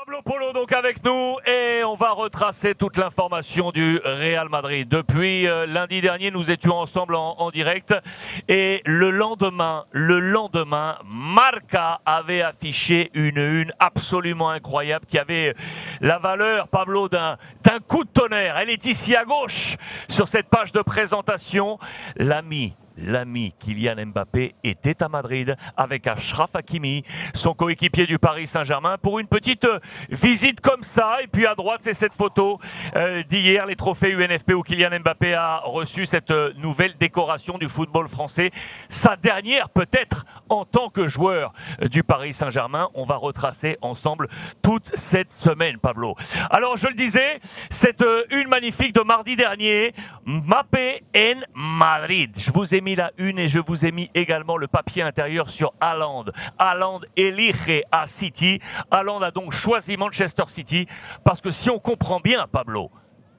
Pablo Polo donc avec nous et on va retracer toute l'information du Real Madrid. Depuis lundi dernier, nous étions ensemble en direct et le lendemain, Marca avait affiché une absolument incroyable qui avait la valeur, Pablo, d'un coup de tonnerre. Elle est ici à gauche sur cette page de présentation. L'ami Kylian Mbappé était à Madrid avec Achraf Hakimi, son coéquipier du Paris Saint-Germain, pour une petite visite comme ça. Et puis à droite, c'est cette photo d'hier, les trophées UNFP où Kylian Mbappé a reçu cette nouvelle décoration du football français. Sa dernière peut-être en tant que joueur du Paris Saint-Germain. On va retracer ensemble toute cette semaine, Pablo. Alors je le disais, cette une magnifique de mardi dernier, Mbappé en Madrid. Je vous ai mis la une et je vous ai mis également le papier intérieur sur Haaland. Haaland elige à City. Haaland a donc choisi Manchester City parce que si on comprend bien, Pablo,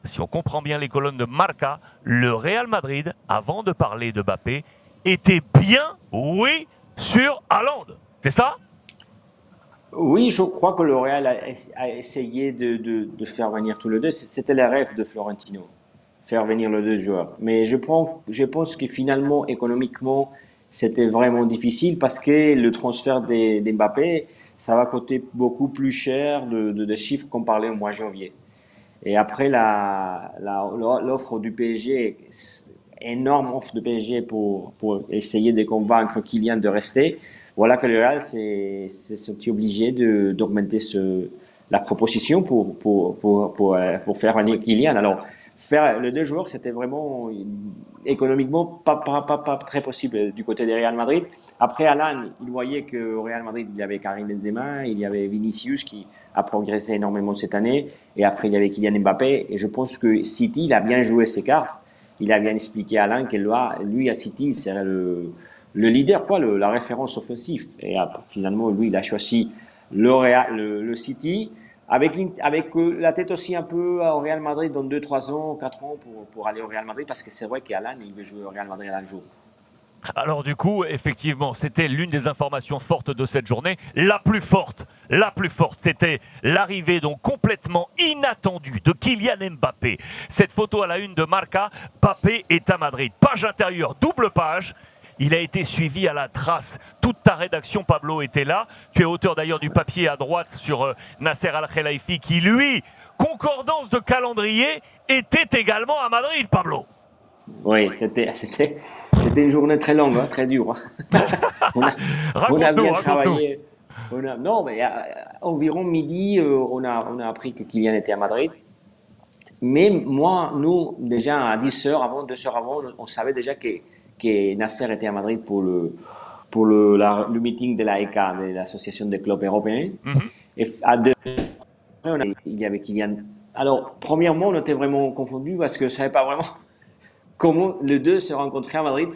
si on comprend bien les colonnes de Marca, le Real Madrid, avant de parler de Mbappé, était bien, oui, sur Haaland. C'est ça? Oui, je crois que le Real a essayé de faire venir tous les deux. C'était le rêve de Florentino, faire venir les deux joueurs. Mais je pense que finalement, économiquement, c'était vraiment difficile parce que le transfert d'Mbappé, ça va coûter beaucoup plus cher de chiffres qu'on parlait au mois de janvier. Et après, l'offre du PSG, énorme offre du PSG pour essayer de convaincre Kylian de rester. Voilà que le Real s'est senti obligé d'augmenter la proposition pour faire venir Kylian. Alors, faire les deux joueurs, c'était vraiment économiquement pas très possible du côté du Real Madrid. Après, Alan, il voyait qu'au Real Madrid, il y avait Karim Benzema, il y avait Vinicius qui a progressé énormément cette année, et après, il y avait Kylian Mbappé. Et je pense que City, il a bien joué ses cartes. Il a bien expliqué à Alain que lui, à City, il serait le leader, la référence offensive. Et finalement, lui, il a choisi le City avec la tête aussi un peu au Real Madrid dans 2-3 ans, 4 ans pour aller au Real Madrid parce que c'est vrai qu'Alan, il veut jouer au Real Madrid un jour. Alors du coup, effectivement, c'était l'une des informations fortes de cette journée. La plus forte, c'était l'arrivée donc complètement inattendue de Kylian Mbappé. Cette photo à la une de Marca, Mbappé est à Madrid. Page intérieure, double page. Il a été suivi à la trace. Toute ta rédaction, Pablo, était là. Tu es auteur d'ailleurs du papier à droite sur Nasser Al-Khelaifi qui, lui, concordance de calendrier, était également à Madrid, Pablo. Oui, c'était une journée très longue, hein, très dure. On a bien travaillé. Non, mais environ midi, on a appris que Kylian était à Madrid. Mais nous, déjà à 10 heures avant, 2 heures avant, on savait déjà que Nasser était à Madrid pour le meeting de la ECA, de l'Association des clubs européens. Et à 2 heures, il y avait Kylian. Alors, premièrement, on était vraiment confondus parce que je ne savais pas vraiment comment les deux se rencontraient à Madrid.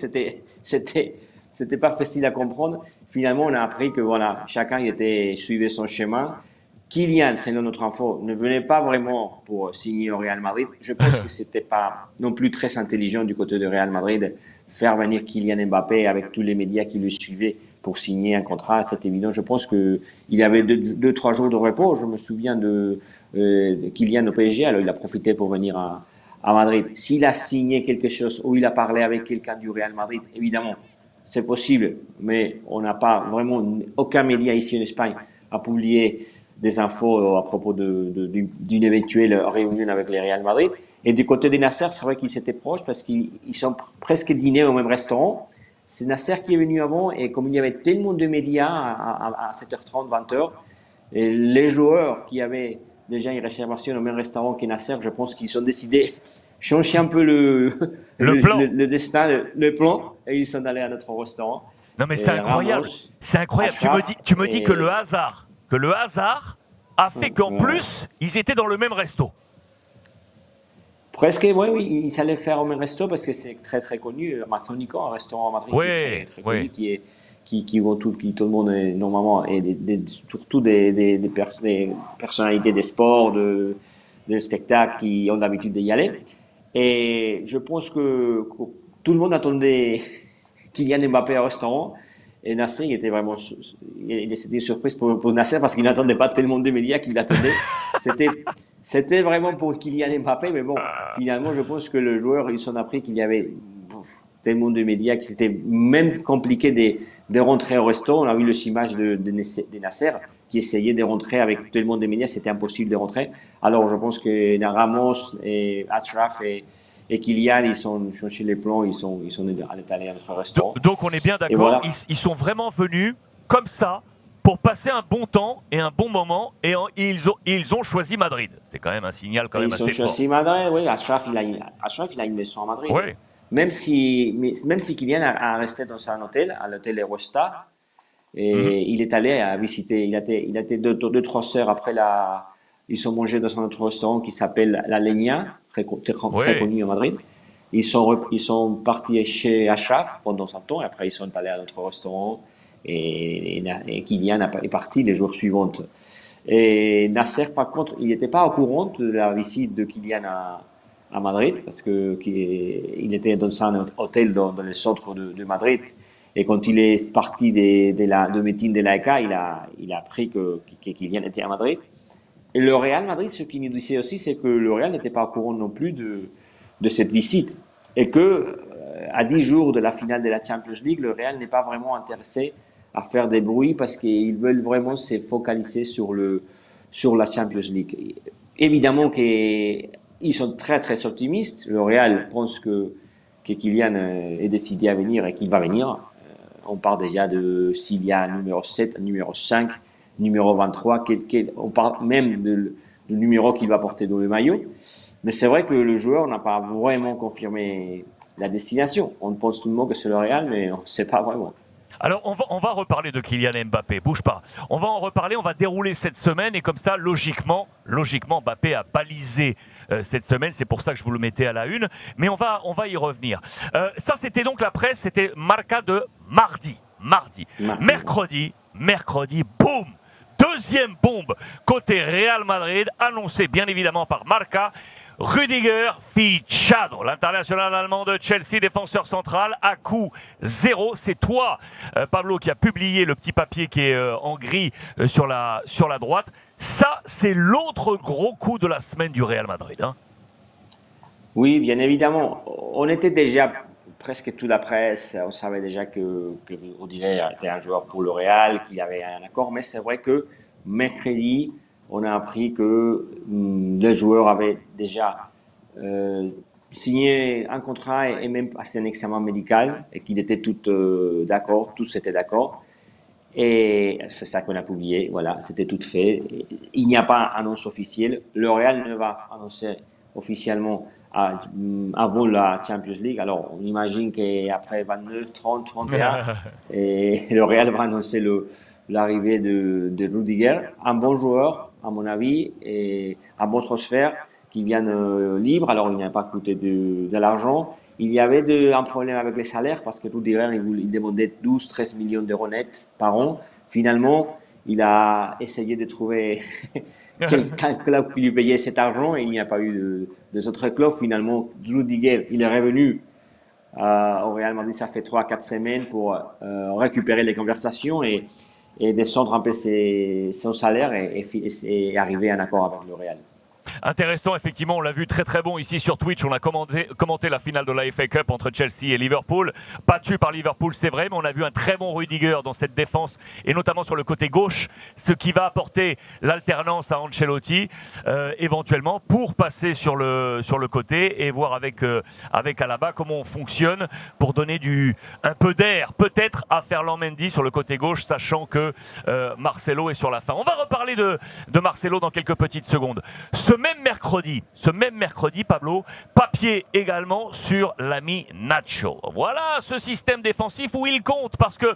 C'était pas facile à comprendre. Finalement, on a appris que voilà, chacun suivait son chemin. Kylian, selon notre info, ne venait pas vraiment pour signer au Real Madrid. Je pense que c'était pas non plus très intelligent du côté du Real Madrid faire venir Kylian Mbappé avec tous les médias qui le suivaient pour signer un contrat. C'est évident. Je pense que il y avait 2-3 jours de repos. Je me souviens de Kylian au PSG. Alors il a profité pour venir à Madrid. S'il a signé quelque chose ou il a parlé avec quelqu'un du Real Madrid, évidemment, c'est possible. Mais on n'a pas vraiment aucun média ici en Espagne à publier des infos à propos d'une éventuelle réunion avec le Real Madrid. Et du côté des Nasser, c'est vrai qu'ils étaient proches parce qu'ils sont presque dînés au même restaurant. C'est Nasser qui est venu avant et comme il y avait tellement de médias à 7h30, 20h, et les joueurs qui avaient déjà une réservation au même restaurant que Nasser, je pense qu'ils ont décidé de changer un peu le destin, le plan, et ils sont allés à notre restaurant. Non mais c'est incroyable, c'est incroyable. Tu me dis que le hasard a fait qu'en plus, ils étaient dans le même resto. Presque, oui, ils allaient faire au même resto parce que c'est très très connu. Mazzonico, un restaurant à Madrid qui est très connu, qui vont tout le monde normalement, et surtout des personnalités des sports, des spectacles qui ont l'habitude d'y aller. Et je pense que tout le monde attendait Kylian Mbappé au restaurant. Et Nasser, il était vraiment, c'était une surprise pour Nasser parce qu'il n'attendait pas tellement de médias qu'il l'attendait. C'était vraiment pour Kylian Mbappé, mais bon, finalement, je pense que le joueur, il s'en a pris qu'il y avait tellement de médias que c'était même compliqué de rentrer au resto. On a vu le image de Nasser qui essayait de rentrer avec tellement de médias, c'était impossible de rentrer. Alors, je pense que Ramos et Achraf et Kylian, ils sont chez les plans, ils sont allés à notre restaurant. Donc on est bien d'accord, voilà. Ils sont vraiment venus comme ça pour passer un bon temps et un bon moment, et ils ont choisi Madrid. C'est quand même un signal quand même assez fort. Ils ont choisi Madrid, oui. Achraf, il a une maison à Madrid. Oui. Même si Kylian a resté dans un hôtel, à l'hôtel Eurostar, et il est allé à visiter, il a été 2-3 heures après ils sont mangés dans un autre restaurant qui s'appelle La Leña, très connu à Madrid. Ils sont partis chez Achraf pendant un temps, et après ils sont allés à notre restaurant, et Kylian est parti les jours suivants. Et Nasser, par contre, il n'était pas au courant de la visite de Kylian à Madrid, parce qu'il était dans un hôtel dans le centre de Madrid. Et quand il est parti de meeting de l'AEK, il a appris que Kylian était à Madrid. Et le Real Madrid, ce qu'il nous disait aussi, c'est que le Real n'était pas au courant non plus de cette visite. Et que, à 10 jours de la finale de la Champions League, le Real n'est pas vraiment intéressé à faire des bruits parce qu'ils veulent vraiment se focaliser sur la Champions League. Évidemment qu'ils sont très, très optimistes. Le Real pense que Kylian est décidé à venir et qu'il va venir. On parle déjà de s'il y a un numéro 7, un numéro 5, numéro 23, on parle même du numéro qu'il va porter dans le maillot. Mais c'est vrai que le joueur n'a pas vraiment confirmé la destination. On pense tout le monde que c'est le Real, mais on ne sait pas vraiment. Alors, on va reparler de Kylian Mbappé, bouge pas. On va en reparler, on va dérouler cette semaine, et comme ça, logiquement, Mbappé a balisé cette semaine, c'est pour ça que je vous le mettais à la une, mais on va y revenir. Ça, c'était donc la presse, c'était Marca de mardi. Mercredi, boum! Deuxième bombe côté Real Madrid, annoncée bien évidemment par Marca. Rudiger fichado, l'international allemand de Chelsea, défenseur central, à coût 0. C'est toi, Pablo, qui a publié le petit papier qui est en gris sur la droite. Ça, c'est l'autre gros coup de la semaine du Real Madrid. Hein. Oui, bien évidemment. On était déjà, presque toute la presse, on savait déjà que Rudiger était un joueur pour le Real, qu'il y avait un accord, mais c'est vrai que mercredi, on a appris que le joueur avait déjà signé un contrat et même passé un examen médical et qu'il était d'accord, tous étaient d'accord. Et c'est ça qu'on a publié, voilà, c'était tout fait. Il n'y a pas annonce officielle. Le Real ne va annoncer officiellement avant la Champions League. Alors, on imagine qu'après 29, 30, 31, et le Real va annoncer l'arrivée de Rudiger, un bon joueur, à mon avis, et un bon transfert qui vient libre. Alors, il n'a pas coûté de l'argent. Il y avait un problème avec les salaires parce que Rudiger, il demandait 12-13 millions d'euros nets par an. Finalement, il a essayé de trouver quelqu'un club qui lui payait cet argent et il n'y a pas eu des autres clubs. Finalement, Rudiger, il est revenu au Real Madrid, ça fait 3-4 semaines pour récupérer les conversations et descendre un peu son salaire et arriver à un accord avec le Real. Intéressant, effectivement, on l'a vu très très bon ici sur Twitch. On a commenté la finale de la FA Cup entre Chelsea et Liverpool. Battu par Liverpool, c'est vrai, mais on a vu un très bon Rudiger dans cette défense et notamment sur le côté gauche, ce qui va apporter l'alternance à Ancelotti éventuellement pour passer sur le côté et voir avec Alaba comment on fonctionne pour donner un peu d'air peut-être à Ferland Mendy sur le côté gauche, sachant que Marcelo est sur la fin. On va reparler de Marcelo dans quelques petites secondes. Ce même mercredi, Pablo, papier également sur l'ami Nacho. Voilà ce système défensif où il compte parce que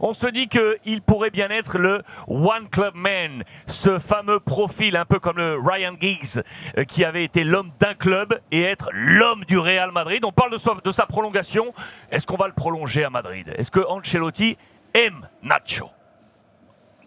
on se dit qu'il pourrait bien être le One Club Man, ce fameux profil un peu comme le Ryan Giggs qui avait été l'homme d'un club et être l'homme du Real Madrid. On parle de sa prolongation. Est-ce qu'on va le prolonger à Madrid? Est-ce que Ancelotti aime Nacho?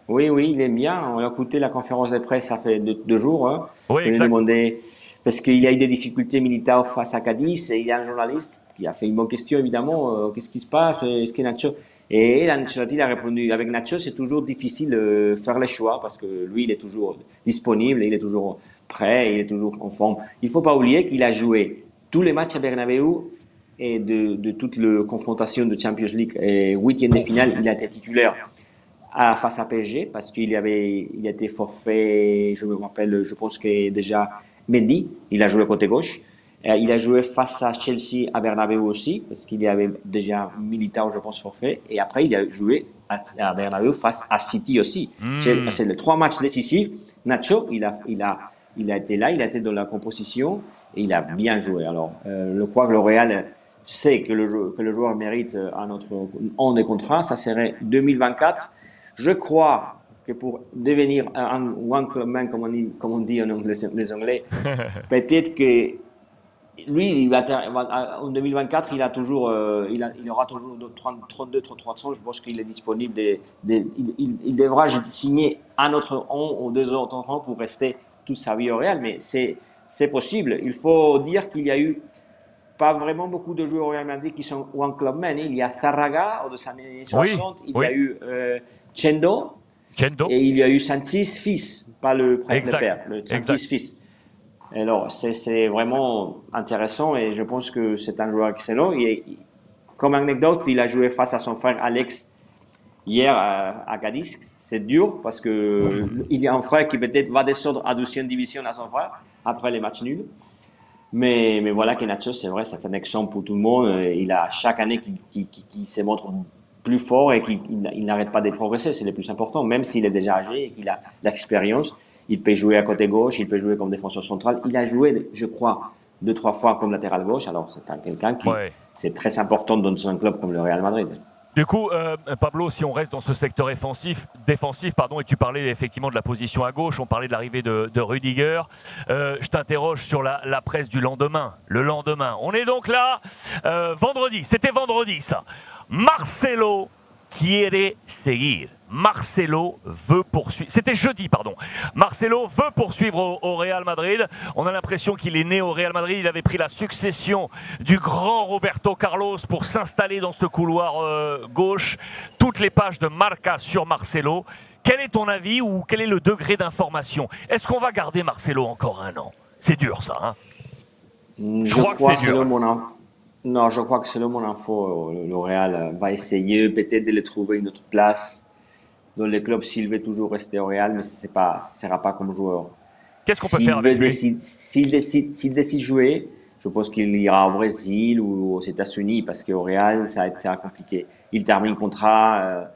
Oui, il aime bien. On a écouté la conférence de presse, ça fait 2 jours. Hein. Oui, exact. On lui demandait, parce qu'il y a eu des difficultés militaires face à Cadiz, et il y a un journaliste qui a fait une bonne question, évidemment. Qu'est-ce qui se passe? Est-ce que Nacho... Et Ancelotti a répondu, avec Nacho, c'est toujours difficile de faire les choix parce que lui, il est toujours disponible, il est toujours prêt, il est toujours en forme. Il ne faut pas oublier qu'il a joué tous les matchs à Bernabéu et de toute la confrontation de Champions League et huitième de finale, il a été titulaire face à PSG parce qu'il a été forfait, je me rappelle, je pense que déjà Mendy, il a joué côté gauche. Il a joué face à Chelsea à Bernabéu aussi, parce qu'il y avait déjà Militao, je pense, forfait. Et après, il a joué à Bernabéu face à City aussi. C'est les 3 matchs décisifs. Nacho, il a été là, il a été dans la composition et il a bien joué. Alors, je crois que le Real sait que le joueur mérite un des contrats. Ça serait 2024. Je crois que pour devenir un one club man, comme on dit en anglais, les Anglais, peut-être que lui, en 2024, il aura toujours 32-33 ans. Je pense qu'il est disponible. Il devra signer un autre an ou 2 autres ans pour rester toute sa vie au Real. Mais c'est possible. Il faut dire qu'il y a eu pas vraiment beaucoup de joueurs au Real Madrid qui sont one club men. Il y a Zárraga des années 60. Il y a eu Chendo. Et il y a eu Sanchez fils, pas le père, le Sanchez fils. Alors, c'est vraiment intéressant et je pense que c'est un joueur excellent. Et comme anecdote, il a joué face à son frère Alex hier à Cadiz. C'est dur parce qu'il y a un frère qui peut-être va descendre à 12e division à son frère après les matchs nuls. Mais voilà que Nacho, c'est vrai, c'est un exemple pour tout le monde. Il a chaque année qu'il se montre plus fort et qu'il n'arrête pas de progresser. C'est le plus important, même s'il est déjà âgé et qu'il a l'expérience. Il peut jouer à côté gauche, il peut jouer comme défenseur central. Il a joué, je crois, 2-3 fois comme latéral gauche. Alors, c'est quelqu'un qui c'est très important dans un club comme le Real Madrid. Du coup, Pablo, si on reste dans ce secteur défensif, et tu parlais effectivement de la position à gauche, on parlait de l'arrivée de Rudiger, je t'interroge sur la presse du lendemain. Le lendemain, on est donc là, vendredi, c'était vendredi ça. Marcelo quiere seguir. Marcelo veut poursuivre. C'était jeudi, pardon. Marcelo veut poursuivre au Real Madrid. On a l'impression qu'il est né au Real Madrid. Il avait pris la succession du grand Roberto Carlos pour s'installer dans ce couloir gauche. Toutes les pages de Marca sur Marcelo. Quel est ton avis ou quel est le degré d'information? Est-ce qu'on va garder Marcelo encore 1 an? C'est dur, ça, hein? Je crois que c'est dur. Non, je crois que selon mon info, le Real va essayer peut-être de le trouver une autre place dans le club s'il veut toujours rester au Real, mais ce ne sera pas comme joueur. Qu'est-ce qu'on peut faire avec lui? S'il décide jouer, je pense qu'il ira au Brésil ou aux États-Unis parce qu'au Real, ça sera compliqué. Il termine le contrat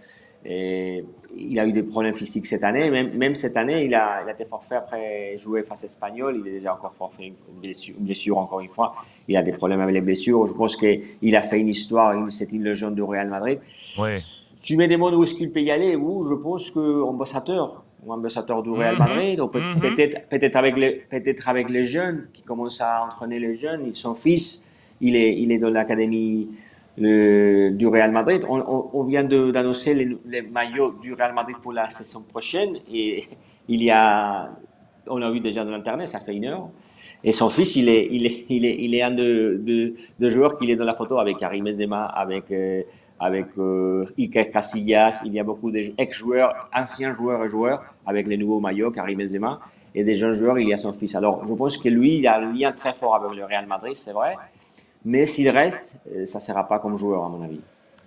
et il a eu des problèmes physiques cette année. Même cette année, il a été forfait après jouer face à Espanyol. Il est déjà encore forfait, une blessure encore une fois. Il a des problèmes avec les blessures. Je pense qu'il a fait une histoire. C'est une légende du Real Madrid. Oui. Tu me demandes où est-ce qu'il peut y aller, je pense qu'ambassadeur du Real Madrid, peut-être avec les jeunes, qui commencent à entraîner les jeunes. Son fils, il est dans l'académie du Real Madrid. On vient d'annoncer les maillots du Real Madrid pour la saison prochaine et on l'a vu déjà dans l'internet, ça fait 1 heure. Et son fils, il est un de joueurs qui est dans la photo avec Karim Benzema, avec Iker Casillas. Il y a beaucoup d'ex-joueurs, anciens joueurs et joueurs avec les nouveaux maillots, Karim Benzema, et des jeunes joueurs, il y a son fils. Alors, je pense que lui, il a un lien très fort avec le Real Madrid, c'est vrai, mais s'il reste, ça ne sera pas comme joueur, à mon avis.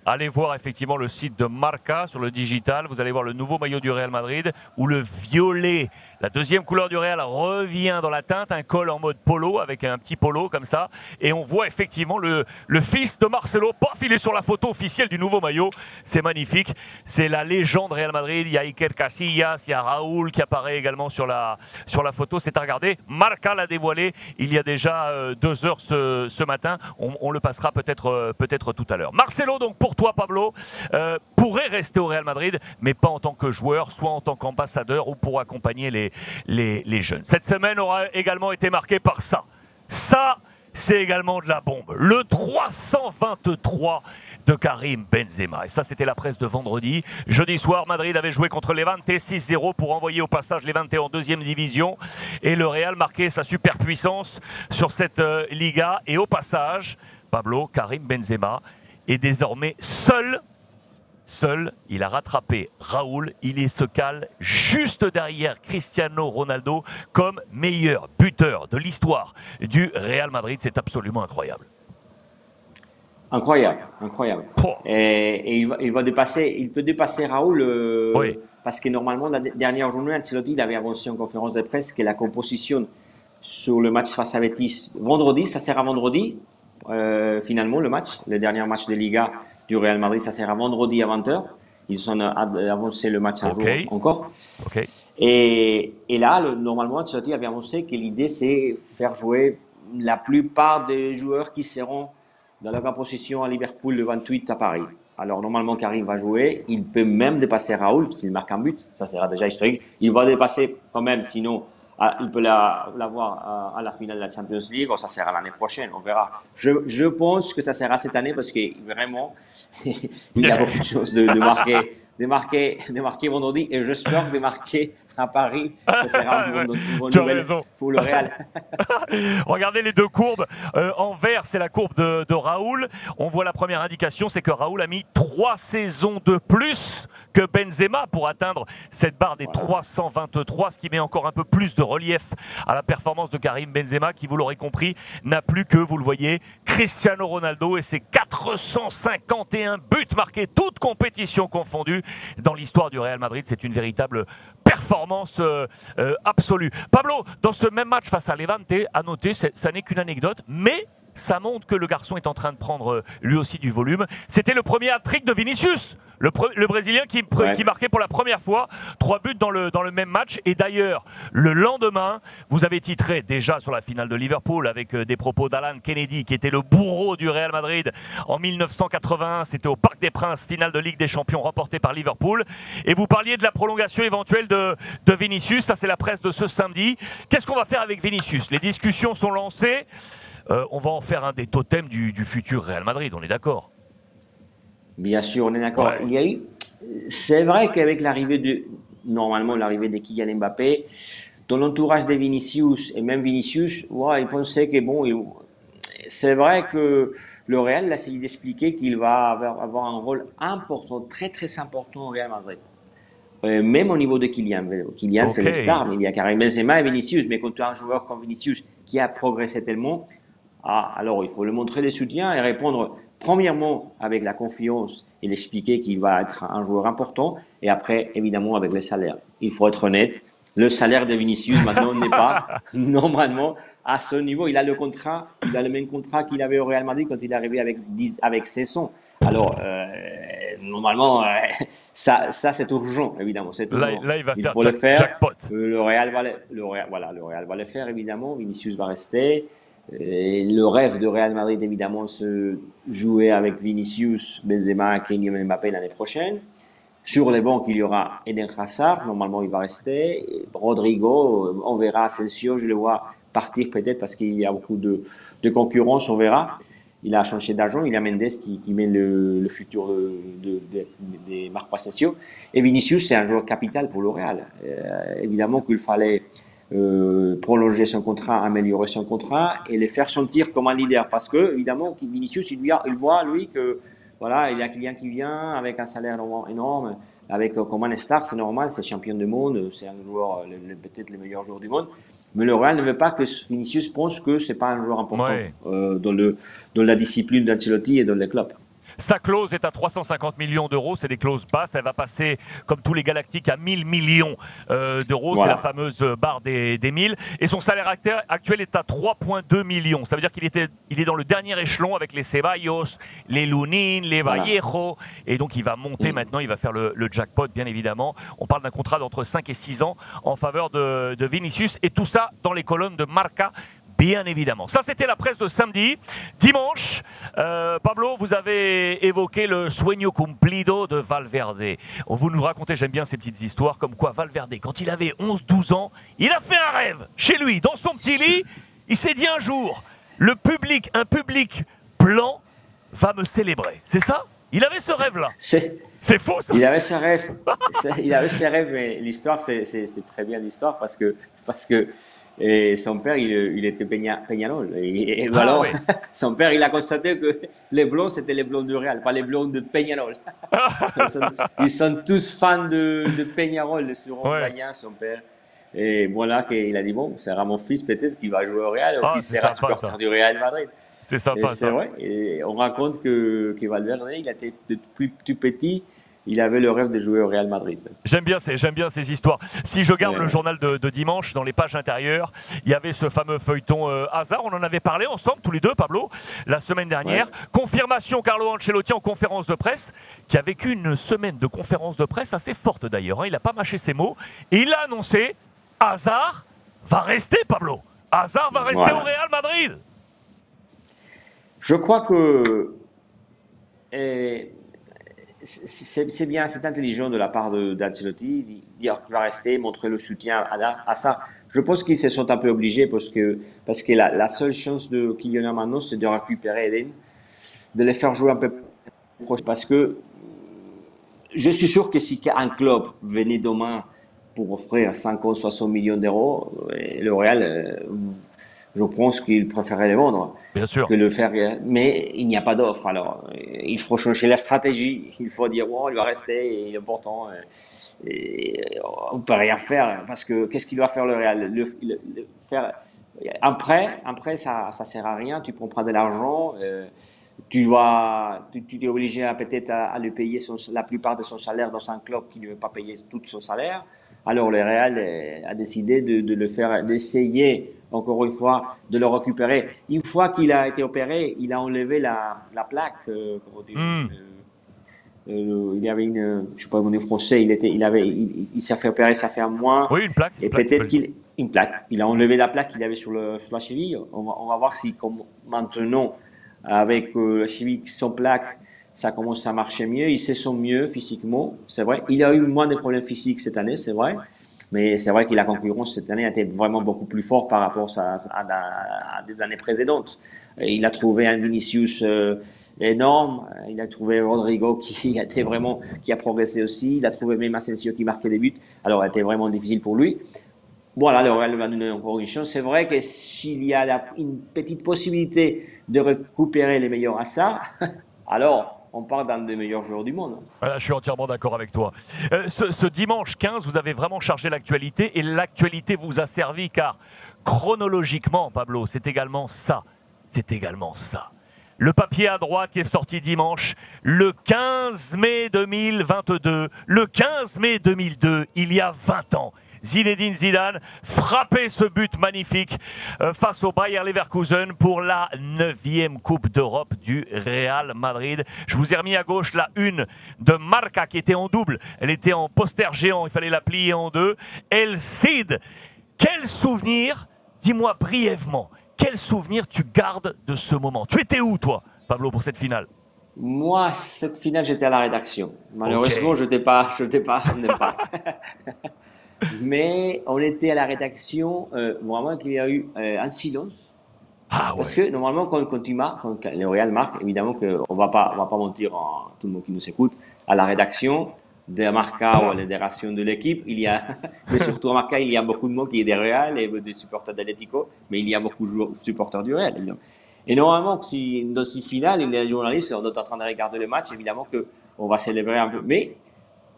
Allez voir effectivement le site de Marca sur le digital. Vous allez voir le nouveau maillot du Real Madrid où le violet, la deuxième couleur du Real, revient dans la teinte. Un col en mode polo avec un petit polo comme ça. Et on voit effectivement le fils de Marcelo. Paf, il est sur la photo officielle du nouveau maillot. C'est magnifique. C'est la légende Real Madrid. Il y a Iker Casillas, il y a Raúl qui apparaît également sur la photo. C'est à regarder. Marca l'a dévoilé il y a déjà 2 heures ce matin. On le passera peut-être tout à l'heure. Marcelo, donc, pour toi, Pablo, pourrait rester au Real Madrid, mais pas en tant que joueur, soit en tant qu'ambassadeur ou pour accompagner les jeunes. Cette semaine aura également été marquée par ça. Ça, c'est également de la bombe. Le 323 de Karim Benzema. Et ça, c'était la presse de vendredi. Jeudi soir, Madrid avait joué contre Levante 6-0 pour envoyer au passage Levante en 2e division. Et le Real marquait sa superpuissance sur cette Liga. Et au passage, Pablo, Karim Benzema est désormais seul seul, il a rattrapé Raúl. Il se cale juste derrière Cristiano Ronaldo comme meilleur buteur de l'histoire du Real Madrid. C'est absolument incroyable. Incroyable, incroyable. Oh. Et il peut dépasser Raúl Oui. parce que normalement, la dernière journée, Ancelotti il avait annoncé en conférence de presse que la composition sur le match face à Betis vendredi, ça sera vendredi. Finalement, le dernier match de Liga du Real Madrid, ça sera vendredi à 20h. Ils ont avancé le match un jour encore. Okay. Et là, normalement, Ancelotti avait annoncé que l'idée, c'est faire jouer la plupart des joueurs qui seront dans la composition à Liverpool le 28 à Paris. Alors, normalement, Karim va jouer. Il peut même dépasser Raúl s'il marque un but. Ça sera déjà historique. Il va dépasser quand même, sinon, il peut l'avoir à la finale de la Champions League. Ça sera l'année prochaine, on verra. Je pense que ça sera cette année parce que vraiment, il y a beaucoup de choses de marquer vendredi. Et j'espère de marquer à Paris. Ça sera une bonne nouvelle pour le Real. Regardez les deux courbes. En vert, c'est la courbe de Raúl. On voit la première indication, c'est que Raúl a mis 3 saisons de plus que Benzema pour atteindre cette barre des 323, ce qui met encore un peu plus de relief à la performance de Karim Benzema, qui, vous l'aurez compris, n'a plus que, vous le voyez, Cristiano Ronaldo et ses 451 buts marqués, toutes compétitions confondues, dans l'histoire du Real Madrid. C'est une véritable performance absolue. Pablo, dans ce même match face à Levante, à noter, ça n'est qu'une anecdote, mais ça montre que le garçon est en train de prendre lui aussi du volume. C'était le premier hat-trick de Vinicius, le Brésilien qui marquait pour la première fois 3 buts dans le même match. Et d'ailleurs, le lendemain, vous avez titré déjà sur la finale de Liverpool avec des propos d'Alan Kennedy, qui était le bourreau du Real Madrid en 1981. C'était au Parc des Princes, finale de Ligue des Champions remportée par Liverpool. Et vous parliez de la prolongation éventuelle de Vinicius. Ça, c'est la presse de ce samedi. Qu'est-ce qu'on va faire avec Vinicius? Les discussions sont lancées. On va en faire un des totems du futur Real Madrid, on est d'accord? Bien sûr, on est d'accord. Ouais. C'est vrai qu'avec l'arrivée de Kylian Mbappé, dans l'entourage de Vinicius, et même Vinicius, il pensait que c'est vrai que le Real a essayé d'expliquer qu'il va avoir un rôle important, très très important au Real Madrid. Même au niveau de Kylian. Kylian, c'est le star, mais il y a Karim Benzema et Vinicius. Mais quand tu as un joueur comme Vinicius qui a progressé tellement, alors il faut lui montrer des soutiens et répondre premièrement avec la confiance et l'expliquer qu'il va être un joueur important, et après évidemment avec le salaire. Il faut être honnête, le salaire de Vinicius maintenant n'est pas normalement à ce niveau. Il a le même contrat qu'il avait au Real Madrid quand il est arrivé avec 16 ans. Alors normalement ça c'est urgent évidemment. Là il va il faire faut le faire. Jackpot. Le Real va le faire évidemment. Vinicius va rester. Et le rêve de Real Madrid, évidemment, se jouer avec Vinicius, Benzema, Kylian Mbappé l'année prochaine. Sur les bancs, il y aura Eden Hazard, normalement il va rester. Rodrigo, on verra. Asensio, je le vois partir peut-être parce qu'il y a beaucoup de concurrence, on verra. Il a changé d'agent, il y a Mendes qui met le futur de Marco Asensio. Et Vinicius, c'est un joueur capital pour le Real. Évidemment qu'il fallait prolonger son contrat, améliorer son contrat et le faire sentir comme un leader, parce que évidemment Vinicius il voit lui que il y a un client qui vient avec un salaire énorme, avec comme un star, c'est normal, c'est champion du monde, c'est un joueur peut-être le meilleur joueur du monde, mais le Real ne veut pas que Vinicius pense que c'est pas un joueur important dans la discipline d'Ancelotti et dans le club. Sa clause est à 350 millions d'euros, c'est des clauses basses, elle va passer comme tous les Galactiques à 1000 millions d'euros, c'est la fameuse barre des 1000, et son salaire actuel est à 3,2 millions, ça veut dire qu'il est dans le dernier échelon avec les Ceballos, les Lunin, les Vallejo, et donc il va monter maintenant, il va faire le jackpot bien évidemment. On parle d'un contrat d'entre 5 et 6 ans en faveur de Vinicius, et tout ça dans les colonnes de Marca. Bien évidemment. Ça, c'était la presse de samedi. Dimanche, Pablo, vous avez évoqué le sueño cumplido de Valverde. Vous nous racontez, j'aime bien ces petites histoires, comme quoi Valverde, quand il avait 11-12 ans, il a fait un rêve chez lui, dans son petit lit. Il s'est dit un jour, un public blanc va me célébrer. C'est ça? Il avait ce rêve-là. C'est faux, ça? Il avait ce rêve. Mais l'histoire, c'est très bien l'histoire parce que Et son père, il était Peñarol. Et Ah alors, oui. son père, il a constaté que les blonds, c'était les blonds du Real, pas les blonds de Peñarol. Ils sont tous fans de Peñarol, le Ouais. Uruguayen, son père. Et voilà qu'il a dit, bon, c'est mon fils peut-être qui va jouer au Real, ou Ah, qui c'est sera sympa supporter ça. du Real Madrid. C'est Et sympa c'est ça. vrai. Et on raconte que Valverde, il était depuis tout petit, il avait le rêve de jouer au Real Madrid. J'aime bien ces histoires. Si je garde le Ouais. journal de dimanche, dans les pages intérieures, il y avait ce fameux feuilleton Hazard. On en avait parlé ensemble, tous les deux, Pablo, la semaine Ouais. dernière. Confirmation Carlo Ancelotti en conférence de presse, qui a vécu une semaine de conférence de presse assez forte d'ailleurs. Il n'a pas mâché ses mots. Et il a annoncé Hazard va rester, Pablo. Hazard va rester au Voilà. Real Madrid. Je crois que euh, c'est bien, c'est intelligent de la part d'Ancelotti de dire qu'il va rester, montrer le soutien à ça. Je pense qu'ils se sont un peu obligés parce que la seule chance de Kylian maintenant, c'est de récupérer Eden, de les faire jouer un peu plus proche. Parce que je suis sûr que si un club venait demain pour offrir 50, 60 millions d'euros, le Real, je pense qu'il préférait les vendre Bien sûr. que le faire. Mais il n'y a pas d'offre. Alors, il faut changer la stratégie. Il faut dire, bon, il va rester, il est important. On ne peut rien faire parce que qu'est-ce qu'il va faire le Real faire après, ça ne sert à rien. Tu prends de l'argent. Tu es obligé peut-être à lui payer la plupart de son salaire dans un club qui ne veut pas payer tout son salaire. Alors le Real a décidé de le faire, d'essayer encore une fois de le récupérer. Une fois qu'il a été opéré, il a enlevé la plaque. Comment dire, il y avait je sais pas comment dire français, il s'est fait opérer, ça fait un mois. Oui, une plaque. Et peut-être une plaque. Il a enlevé la plaque qu'il avait sur la cheville. On va voir si comme maintenant avec la cheville sans plaque, ça commence à marcher mieux. Il se sent mieux physiquement, c'est vrai. Il a eu moins de problèmes physiques cette année, c'est vrai. Mais c'est vrai que la concurrence cette année a été vraiment beaucoup plus forte par rapport à des années précédentes. Et il a trouvé un Vinicius énorme. Il a trouvé Rodrigo qui a progressé aussi. Il a trouvé même Asensio qui marquait des buts. Alors, ça a été vraiment difficile pour lui. Voilà, le Real va donner encore une chance. C'est vrai que s'il y a une petite possibilité de récupérer les meilleurs à ça, alors on part d'un des meilleurs joueurs du monde. Voilà, je suis entièrement d'accord avec toi. Ce dimanche 15, vous avez vraiment chargé l'actualité et l'actualité vous a servi car chronologiquement, Pablo, c'est également ça. C'est également ça. Le papier à droite qui est sorti dimanche, le 15 mai 2022, le 15 mai 2002, il y a 20 ans. Zinedine Zidane frappait ce but magnifique face au Bayer Leverkusen pour la 9e Coupe d'Europe du Real Madrid. Je vous ai remis à gauche la une de Marca qui était en double. Elle était en poster géant, il fallait la plier en deux. El Cid, quel souvenir, dis-moi brièvement, quel souvenir tu gardes de ce moment? Tu étais où toi, Pablo, pour cette finale? Moi, cette finale, j'étais à la rédaction. Malheureusement, je n'étais pas, mais on était à la rédaction, vraiment qu'il y a eu un silence. Ah Parce ouais. que normalement, quand tu marques, quand le Real marque, évidemment qu'on va pas mentir à tout le monde qui nous écoute, à la rédaction de Marca ou à la rédaction de l'équipe, il y a, mais surtout à Marca, il y a beaucoup de monde qui est des Real et des supporters d'Atlético, mais il y a beaucoup de supporters du Real. Et normalement, si, dans une finale, les journalistes sont en train de regarder le match, évidemment qu'on va célébrer un peu. Mais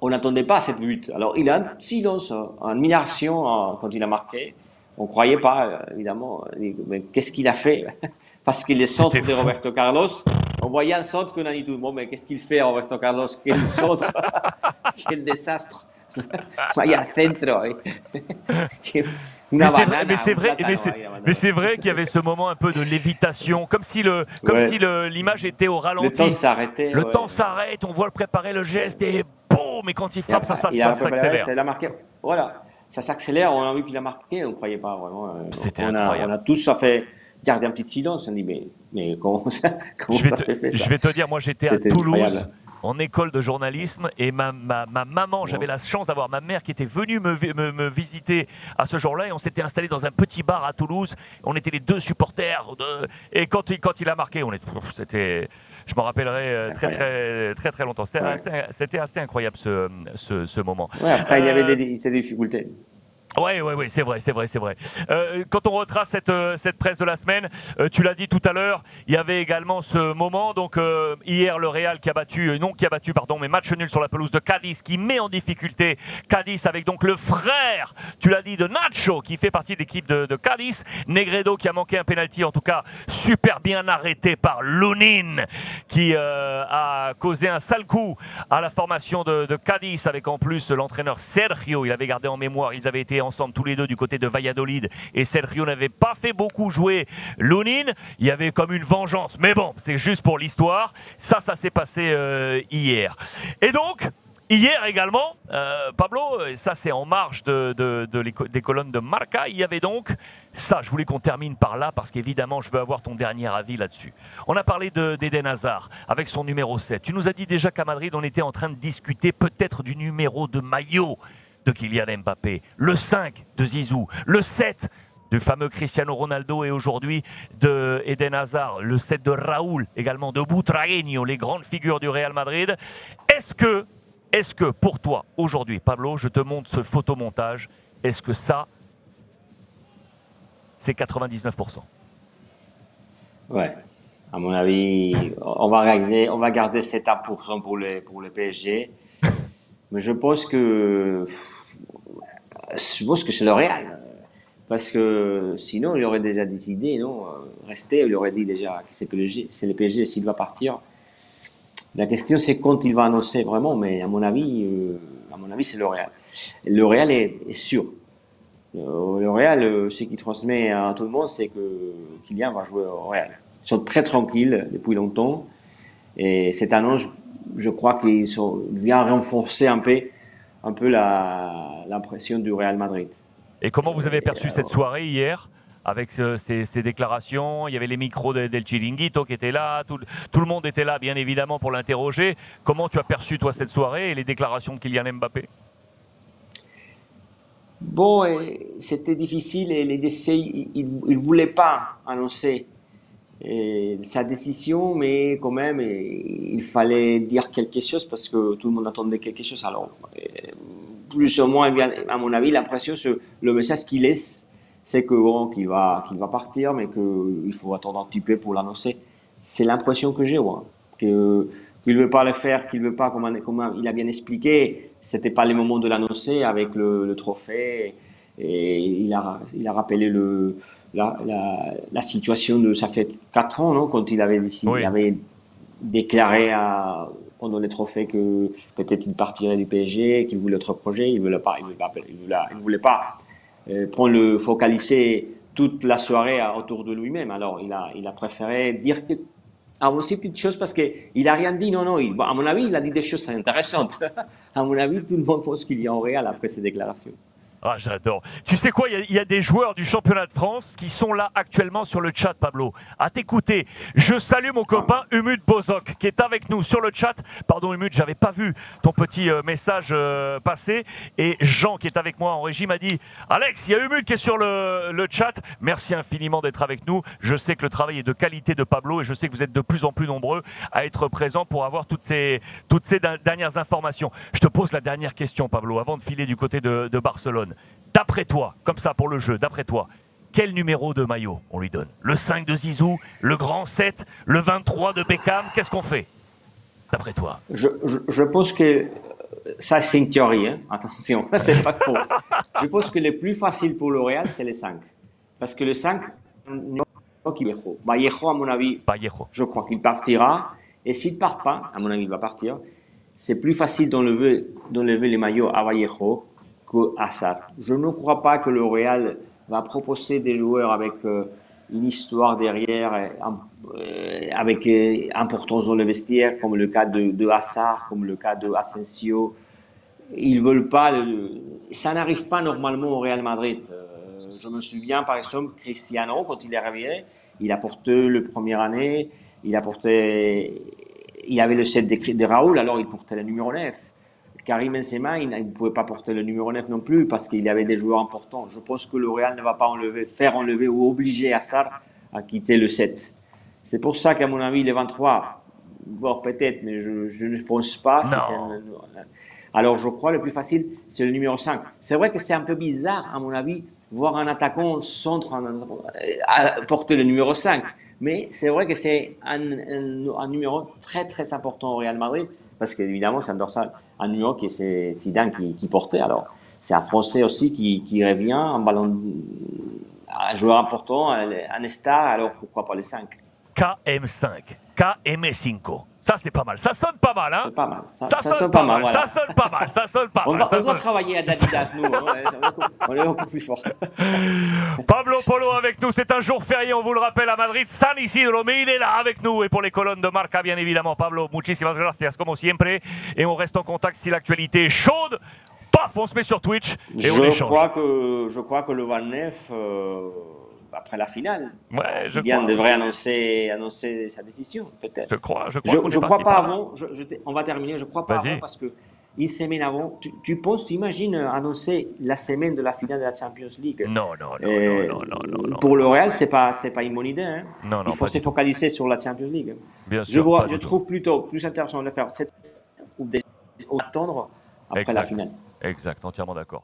on n'attendait pas cette but. Alors, il a un silence, une admiration quand il a marqué. On ne croyait pas, évidemment. Mais qu'est-ce qu'il a fait? Parce que les centres de Roberto Carlos, on voyait un centre qu'on a dit tout le monde, mais qu'est-ce qu'il fait, Roberto Carlos? Quel centre? Quel désastre! Vaya centro! Mais c'est vrai qu'il y avait ce moment un peu de lévitation, comme si l'image était au ralenti. Le temps s'arrêtait. Le temps s'arrête, on voit le préparer le geste et boum, et quand il frappe, ça s'accélère. Il a marqué. Voilà, ça s'accélère. On a vu qu'il a marqué, on ne croyait pas vraiment. C'était incroyable. On a tous fait garder un petit silence. On dit mais comment ça s'est fait ça? Je vais te dire, moi j'étais à Toulouse. Incroyable. En école de journalisme et ma maman, j'avais la chance d'avoir ma mère qui était venue me visiter à ce jour-là et on s'était installé dans un petit bar à Toulouse. On était les deux supporters et quand il a marqué, je m'en rappellerai très longtemps. C'était assez incroyable ce moment. Ouais, après il y avait ces difficultés. Oui, c'est vrai. Quand on retrace cette presse de la semaine, tu l'as dit tout à l'heure, il y avait également ce moment. Donc hier, le Real mais match nul sur la pelouse de Cadiz, qui met en difficulté Cadiz avec donc le frère, tu l'as dit, de Nacho, qui fait partie de l'équipe de Cadiz. Negredo qui a manqué un penalty, en tout cas super bien arrêté par Lunin, qui a causé un sale coup à la formation de Cadiz, avec en plus l'entraîneur Sergio. Il avait gardé en mémoire, ils avaient été ensemble tous les deux du côté de Valladolid, et Sergio n'avait pas fait beaucoup jouer Lunin. Il y avait comme une vengeance, mais bon, c'est juste pour l'histoire. Ça s'est passé hier. Et donc hier également, Pablo, et ça c'est en marge des colonnes de Marca, il y avait donc ça. Je voulais qu'on termine par là parce qu'évidemment je veux avoir ton dernier avis là-dessus. On a parlé d'Eden Hazard avec son numéro 7. Tu nous as dit déjà qu'à Madrid on était en train de discuter peut-être du numéro de maillot de Kylian Mbappé, le 5 de Zizou, le 7 du fameux Cristiano Ronaldo, et aujourd'hui de Eden Hazard, le 7 de Raúl, également de Butragueño, les grandes figures du Real Madrid. Est-ce que pour toi, aujourd'hui, Pablo, je te montre ce photomontage, est-ce que ça, c'est 99%? Ouais, à mon avis, on va garder 7% pour le PSG. Mais je pense que c'est le Real. Parce que sinon, il aurait déjà décidé, non, rester. Il aurait dit déjà que c'est le PSG s'il va partir. La question, c'est quand il va annoncer vraiment, mais à mon avis, c'est le Real. Le Real est sûr. Le Real, ce qu'il transmet à tout le monde, c'est que Kylian va jouer au Real. Ils sont très tranquilles depuis longtemps. Et cette annonce, je crois qu'il vient renforcer un peu l'impression du Real Madrid. Et comment vous avez perçu cette soirée hier, avec ces déclarations? Il y avait les micros del Chiringuito qui étaient là, tout le monde était là bien évidemment pour l'interroger. Comment tu as perçu toi cette soirée et les déclarations de Kylian Mbappé? Bon, c'était difficile et les décès, il ne voulait pas annoncer sa décision, mais quand même, il fallait dire quelque chose parce que tout le monde attendait quelque chose. Alors, plus ou moins, à mon avis, l'impression, le message qu'il laisse, c'est que bon, qu'il va partir, mais qu'il faut attendre un petit peu pour l'annoncer. C'est l'impression que j'ai, moi. Qu'il ne veut pas le faire, qu'il ne veut pas, comme il a bien expliqué, c'était pas le moment de l'annoncer avec le trophée. Et il a rappelé la situation de, ça fait 4 ans, non, quand il avait décidé, Oui. il avait déclaré pendant les trophées que peut-être il partirait du PSG, qu'il voulait autre projet. Il voulait pas focaliser toute la soirée autour de lui-même. Alors il a préféré dire aussi petite chose parce qu'il a rien dit. Non, à mon avis, il a dit des choses intéressantes. À mon avis, tout le monde pense qu'il y a en Real après ces déclarations. Ah, j'adore. Tu sais quoi, il y a des joueurs du championnat de France qui sont là actuellement sur le chat, Pablo. À t'écouter. Je salue mon copain Umut Bozok qui est avec nous sur le chat. Pardon Umut, j'avais pas vu ton petit message passer. Et Jean qui est avec moi en régie m'a dit « Alex, il y a Umut qui est sur le chat. Merci infiniment d'être avec nous. Je sais que le travail est de qualité de Pablo et je sais que vous êtes de plus en plus nombreux à être présents pour avoir toutes ces dernières informations. » Je te pose la dernière question, Pablo, avant de filer du côté de Barcelone. D'après toi, comme ça pour le jeu, d'après toi, quel numéro de maillot on lui donne? Le 5 de Zizou, le grand 7, le 23 de Beckham? Qu'est-ce qu'on fait, d'après toi? Je pense que ça, c'est une théorie. Hein. Attention, c'est pas faux. Je pense que le plus facile pour le Real, c'est le 5. Parce que le 5, Vallejo, à mon avis, je crois qu'il partira. Et s'il ne part pas, à mon avis, il va partir. C'est plus facile d'enlever les maillots à Vallejo que Hazard. Je ne crois pas que le Real va proposer des joueurs avec une histoire derrière, avec importance dans le vestiaire, comme le cas de Hazard, comme le cas de Asensio. Ils veulent pas. Ça n'arrive pas normalement au Real Madrid. Je me souviens par exemple Cristiano, quand il est arrivé, il a porté la première année, il avait le 7 de Raúl, alors il portait le numéro 9. Karim Benzema, il ne pouvait pas porter le numéro 9 non plus parce qu'il y avait des joueurs importants. Je pense que le Real ne va pas faire enlever ou obliger Hazard à quitter le 7. C'est pour ça qu'à mon avis, le 23, bon, peut-être, mais je ne pense pas. Alors, je crois le plus facile, c'est le numéro 5. C'est vrai que c'est un peu bizarre, à mon avis, voir un attaquant centre porter le numéro 5. Mais c'est vrai que c'est un numéro très, très important au Real Madrid, parce qu'évidemment, c'est un dorsal, un numéro qui c'est Zidane qui portait. Alors, c'est un Français aussi qui revient, un joueur important, un star, alors pourquoi pas les 5? KM5, KM5. Ça, c'est pas mal. Ça sonne pas mal, hein? C'est pas mal. Ça sonne pas mal. Voilà. Ça sonne pas mal. Ça sonne pas mal. On doit travailler à Adidas, nous. On est beaucoup plus fort. Pablo Polo avec nous. C'est un jour férié, on vous le rappelle, à Madrid, San Isidro. Mais il est là avec nous. Et pour les colonnes de Marca, bien évidemment, Pablo, muchísimas gracias, como siempre. Et on reste en contact si l'actualité est chaude. Paf, on se met sur Twitch et on échange. Je crois que le 29, après la finale, ouais, Kylian devrait annoncer sa décision, peut-être. Je crois pas avant. On va terminer. Je crois pas avant parce que une semaine avant, tu imagines annoncer la semaine de la finale de la Champions League. Non. Pour le Real, c'est pas une bonne idée. Hein. Non, il faut se focaliser sur la Champions League. Bien sûr. Je trouve plutôt plus intéressant de faire cette ou attendre après la finale. Exact, entièrement d'accord.